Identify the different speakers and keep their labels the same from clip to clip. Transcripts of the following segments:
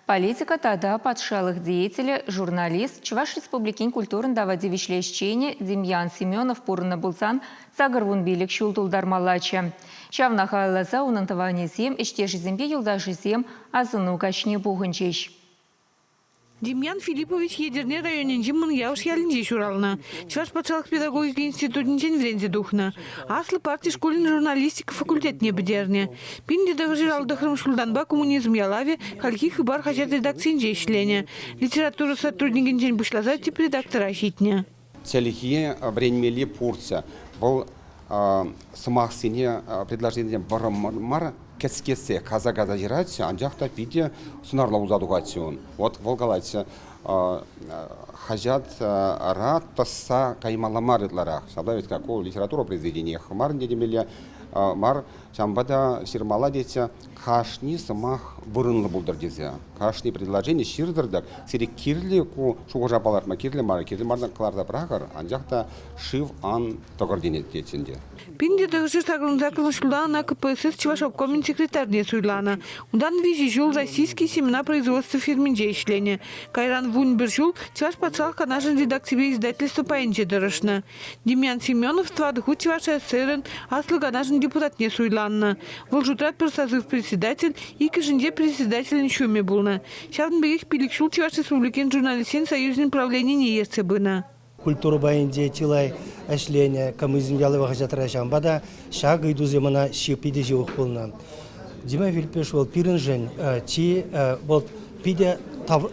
Speaker 1: Политика тада подшалых деятеля, журналист, Чуваш Республикин культурында вадивишлещение Демьян Семенов пурна булсан сагарвун билик шултулдармалача. Чавна хайлаза унантывание зем, иштеши зембе юлдаши зем, азыну качне бугынчеш.
Speaker 2: Демьян Филиппович Ядерный районенче мыньяуш ялинче шурална. Чуваш патшалық педагогика институтынчен врензе духна. Аслы партии школьный журналистика факультет не бедерне. Пинде дагажиралдахрым шулданба коммунизм ялаве, хальких и бар хачат редакциинче ишлене. Литература сотрудникинчен бушлаза тип редактора щитне.
Speaker 3: Целихие времени пурца. Был самахсине предложение барамар кескесе каза жирация, анжахта пиде сунарла узадугацион. Вот волгалайся хажат рад тасса каймаламарытларах. Сабдавит какого литература произведения хмар недемеле мар чамбада сирмала дети кашни самах бурынлы булдыр дезе. Кашни предложение ширдырдак сирек кирли ку шугожа баларма кирли мардан кларда брагар анжахта шив ан тогординет детинде.
Speaker 2: Пинде дагажир сагрунзакрым шулдана КПСС Чуваш обкомин секретарне суйлана. Ундан вижи жул российский семена производства фирминже ишлене. Кайран вунбер жул Чуваш патшалық канажын редакциве издательство паинче дырышна. Демьян Семенов твадыху Чуваш СССР аслы канажын депутат не суйланна. Волжутрат персазыв председатель и кишинде председатель шуме булна. Шавн бегих пилик шул Чуваш Республикин журналистин союзный правление не естся бына.
Speaker 4: Культура байынде тилай әшлене, коммунизм ялыва хажатыра жамбада шаг иду земана шипиде живых полна. Дима Вильпеш бол пиринжен ти бол пиде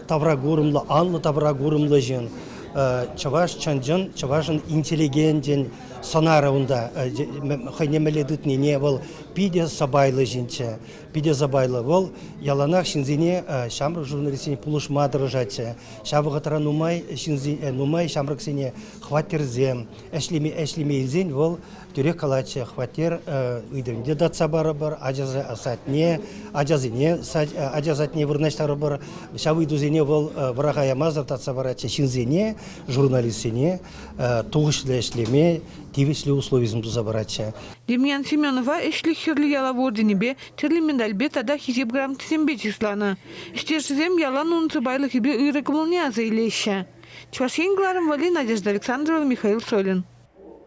Speaker 4: таврагурымлы, анлы таврагурымлы жен. Чаваш чанжын, чавашын интеллигентен сонарауында хайнемеледутни не бол пиде сабайлы жинче. Пиде забайлы бол яланах шинзине шамрык журналистине пулушма дырыжаче. Шабыгатара нумай шамрык сине хватерзем. Эшлеме илзен бол түрек калаче хватер үйдемде датса бары бар, ажазатне вырнаштары бар. Шабы идузене бол врагаямазар датса бараче шинзине журналистине тугышлы эшлеме тивисли условизм тузабарача.
Speaker 2: Демьян Семенова эшли херли яла ворденебе терли мендальбе тада хизеп грамоты сембе числана. Штешзем ялан унцы байлых ибе үйрекомолня заилеща. Чувашин Гларом Вали, Надежда Александрова, Михаил Солин.